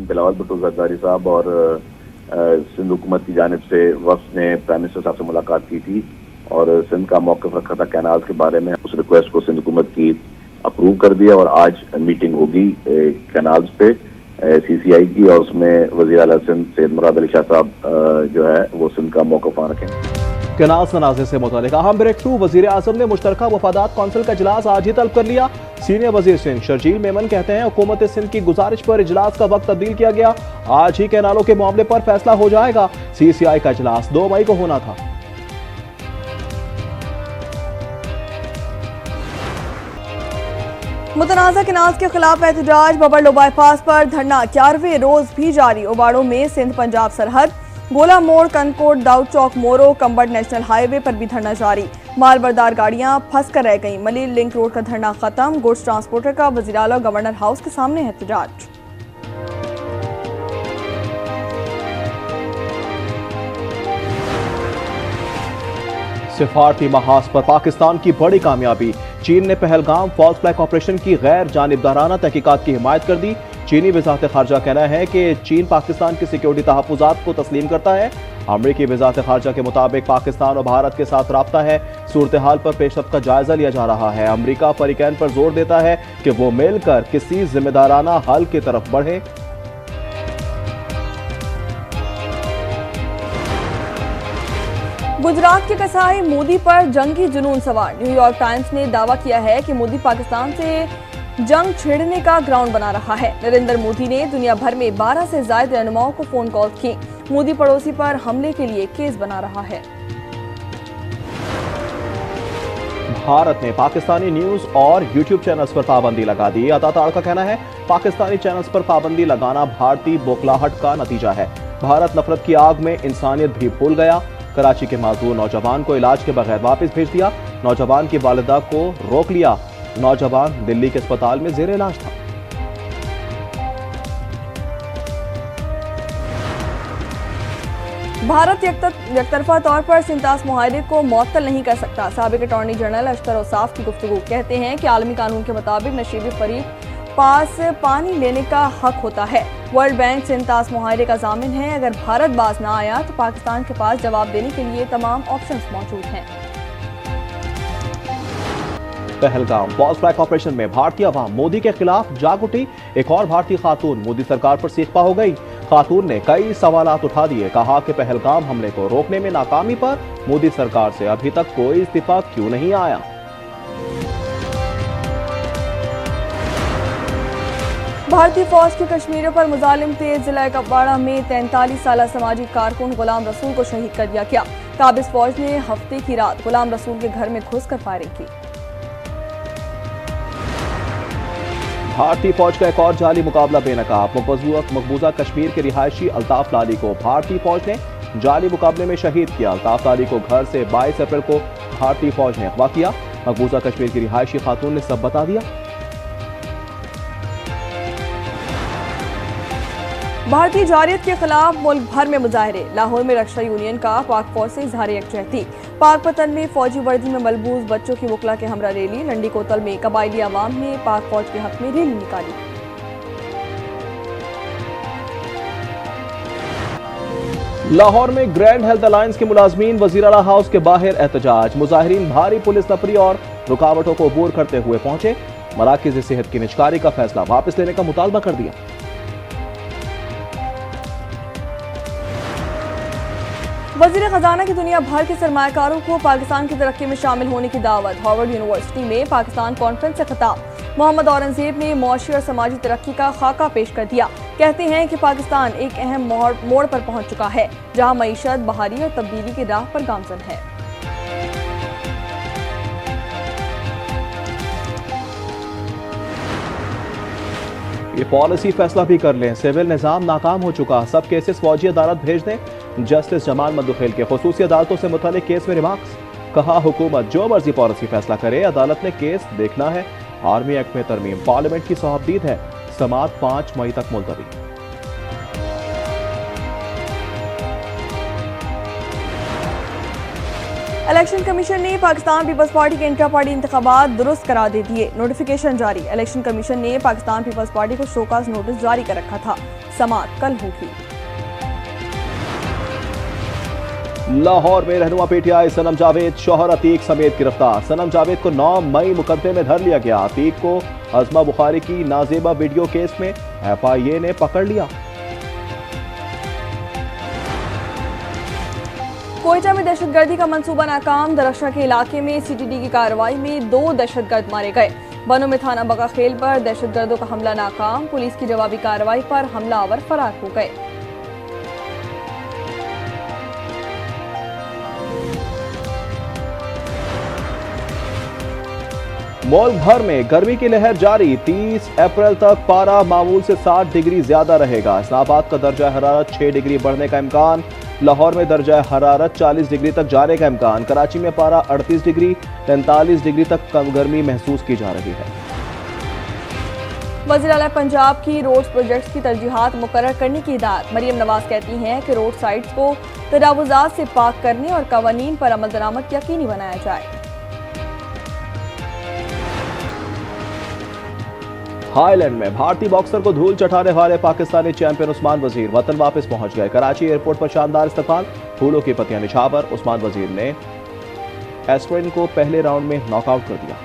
Chairman Bilawal Bhutto Zardari साहब और सिंध हुकूमत की जानिब से वफ्द ने प्राइम मिनिस्टर साहब से मुलाकात की थी और सिंध का मौक़िफ़ रखा था कैनाल के बारे में। उस रिक्वेस्ट को सिंध हुकूमत की अप्रूव कर दिया और आज मीटिंग होगी कैनाल्स पे CCI की, और उसमें वज़ीर आला सिंध सैयद मुराद अली शाह साहब जो है वो सिंध का मौक़िफ़ रखेंगे। कैनाल तनाज़े से मुतालिक अहम ब्रेक थ्रू। वज़ीर आज़म ने मुश्तरका वफादात कौंसिल का इजलास आज ही तलब कर लिया। सीनियर वज़ीर सिंध शर्जील मेमन कहते हैं हुकूमत सिंध की गुजारिश पर इजलास का वक्त तब्दील किया गया। आज ही कैनालों के मामले पर फैसला हो जाएगा। CCI का इजलास 2 मई को होना था। मुतनाज़ा कैनाल के खिलाफ एहतजाज। बबरलो बाईपास पर धरना 11वें रोज भी जारी। उबाड़ों में सिंध पंजाब सरहद। गोला मोड़, कनकोट, दाऊद चौक, मोरो, कंबड़ नेशनल हाईवे पर भी धरना जारी। माल बरदार गाड़ियां फंस कर रह गईं। मलिर लिंक रोड का धरना खत्म। गुड्स ट्रांसपोर्टर का वज़ीर आला गवर्नर हाउस के सामने एहतजाज। सिफारती महाज पर पाकिस्तान की बड़ी कामयाबी। चीन ने पहलगाम फॉल्स फ्लैग ऑपरेशन की गैर जानिबदाराना तहकीकात की हिमायत कर दी। चीनी वज़ारत ख़ारजा कहना है कि चीन पाकिस्तान की सिक्योरिटी तहफ़्फ़ुज़ात को तस्लीम करता है। अमरीकी वज़ारत ख़ारजा के मुताबिक पाकिस्तान और भारत के साथ राब्ता है। सूरत हाल पर पेशरफ्त का जायजा लिया जा रहा है। अमरीका फरीकैन पर जोर देता है कि वो मिलकर किसी जिम्मेदाराना हल की तरफ बढ़े। गुजरात के कसाई मोदी पर जंगी जुनून सवार। न्यूयॉर्क टाइम्स ने दावा किया है कि मोदी पाकिस्तान से जंग छेड़ने का ग्राउंड बना रहा है। नरेंद्र मोदी ने दुनिया भर में 12 से ज्यादा रहनुमाओं को फोन कॉल की। मोदी पड़ोसी पर हमले के लिए केस बना रहा है। भारत ने पाकिस्तानी न्यूज और यूट्यूब चैनल्स पर पाबंदी लगा दी। अताताड़ का कहना है पाकिस्तानी चैनल्स पर पाबंदी लगाना भारतीय बौखलाहट का नतीजा है। भारत नफरत की आग में इंसानियत भी भूल गया। कराची के माजूर नौजवान को इलाज के बगैर वापस भेज दिया। नौजवान की वालिदा को रोक लिया। नौजवान दिल्ली के अस्पताल में जेर इलाज था। भारत यकतरफा तौर पर सिंतास मुआहदे को मुअत्तल नहीं कर सकता। साबिक अटॉर्नी जनरल अशतर औसाफ की गुफ्तगू। कहते हैं कि आलमी कानून के मुताबिक नशीबी फरीक पास पानी लेने का हक होता है। वर्ल्ड बैंक सिंतास मुआहदे का जामिन है। अगर भारत बाज ना आया तो पाकिस्तान के पास जवाब देने के लिए तमाम ऑप्शंस मौजूद हैं। पहलगाम फॉल्स फ्लैग ऑपरेशन में भारतीय अवाम मोदी के खिलाफ जाग उठी। एक और भारतीय खातून मोदी सरकार पर सीखपा हो गई। खातून ने कई सवालात उठा दिए। कहा कि पहलगाम हमले को रोकने में नाकामी पर मोदी सरकार से अभी तक कोई इस्तीफा क्यों नहीं आया। भारतीय फौज के कश्मीरियों पर मुजालिम तेज। जिला कुपवाड़ा में 43 साल समाजी कारकुन गुलाम रसूल को शहीद कर दिया गया। काबिज फौज ने हफ्ते की रात गुलाम रसूल के घर में घुसकर फायरिंग की। भारतीय फौज का एक और जाली मुकाबला बेनकाब। मकबूजा कश्मीर के रिहायशी अल्ताफ लाली को भारतीय फौज ने जाली मुकाबले में शहीद किया। अल्ताफ लाली को घर से 22 अप्रैल को भारतीय फौज ने अगवा किया। मकबूजा कश्मीर की रिहायशी खातून ने सब बता दिया। भारतीय जारियत के खिलाफ मुल्क भर में मुजाहरे। लाहौर में रक्षा यूनियन का पाक फौज से इजहार यकजहती। पाक पतन में फौजी वर्दी में मलबूस बच्चों की वकला के हमरा रैली। लंडी कोतल में कबायली अवाम ने पाक फौज के हक में रैली निकाली। लाहौर में ग्रैंड हेल्थ अलायंस के मुलाजमीन वज़ीर आला हाउस के बाहर एहतजाज। मुजाहिरीन भारी पुलिस नफरी और रुकावटों को अबूर करते हुए पहुंचे। मराकज़ सेहत की निजकारी का फैसला वापस लेने का मुतालबा कर दिया। वज़ीर खजाना की दुनिया भर के सरमायाकारों को पाकिस्तान की तरक्की में शामिल होने की दावत। हार्वर्ड यूनिवर्सिटी में पाकिस्तान कॉन्फ्रेंस से खिताब। मोहम्मद औरंगजेब ने मुआशी और समाजी तरक्की का खाका पेश कर दिया। कहते हैं कि पाकिस्तान एक अहम मोड़ पर पहुंच चुका है जहां मईशत बहाली और तब्दीली की राह पर गामजन है। ये पॉलिसी फैसला भी कर लें। सिविल निजाम नाकाम हो चुका। सब केसेस फौजी अदालत भेज दें। जस्टिस जमाल मंदुखेल के खुसूसी अदालतों से मुतालिक केस में रिमार्क्स। कहा हुकूमत जो मर्जी पॉलिसी फैसला करे अदालत ने केस देखना है। आर्मी एक्ट में तरमीम पार्लियामेंट की सोहबदीद है। समाअत 5 मई तक मुलतवी। इलेक्शन कमीशन ने पाकिस्तान पीपल्स पार्टी के इंट्रा पार्टी इंतखाबात दुरुस्त करार दे दिए। नोटिफिकेशन जारी। इलेक्शन कमीशन ने पाकिस्तान पीपल्स पार्टी को शोकाज नोटिस जारी कर रखा था। समाअत कल होगी। लाहौर में रहनुमा पीटीआई सनम जावेद शौहर अतीक समेत गिरफ्तार। सनम जावेद को 9 मई मुकदमे में धर लिया गया। अतीक को अजमा बुखारी की नाजेबा वीडियो केस में FIA ने पकड़ लिया। कोयटा में दहशतगर्दी का मंसूबा नाकाम। दरख्शा के इलाके में CTD की कार्रवाई में 2 दहशतगर्द मारे गए। बनों में थाना बगा खेल पर दहशतगर्दों का हमला नाकाम। पुलिस की जवाबी कार्रवाई पर हमलावर फरार हो गए। मुल्क भर में गर्मी की लहर जारी। 30 अप्रैल तक पारा मामूल से 60 डिग्री ज्यादा रहेगा। इस्लामाबाद का दर्जा हरारत 6 डिग्री बढ़ने का इम्कान। लाहौर में दर्जा हरारत 40 डिग्री तक जाने का इम्कान। कराची में पारा 38 डिग्री 43 डिग्री तक कम गर्मी महसूस की जा रही है। वज़ीर आला पंजाब की रोड्स प्रोजेक्ट्स की तरजीहात मुकर्रर करने की हिदायत। मरियम नवाज कहती हैं कि रोड साइट्स को तजावुज़ात से पाक करने और कवानीन पर अमल दरामद यकीनी बनाया जाए। हाईलैंड में भारतीय बॉक्सर को धूल चटाने वाले पाकिस्तानी चैंपियन उस्मान वजीर वतन वापस पहुंच गए। कराची एयरपोर्ट पर शानदार इस्तकबाल। फूलों की पत्तियां निछावर उस्मान वजीर ने एस्ट्रेन को पहले राउंड में नॉकआउट कर दिया।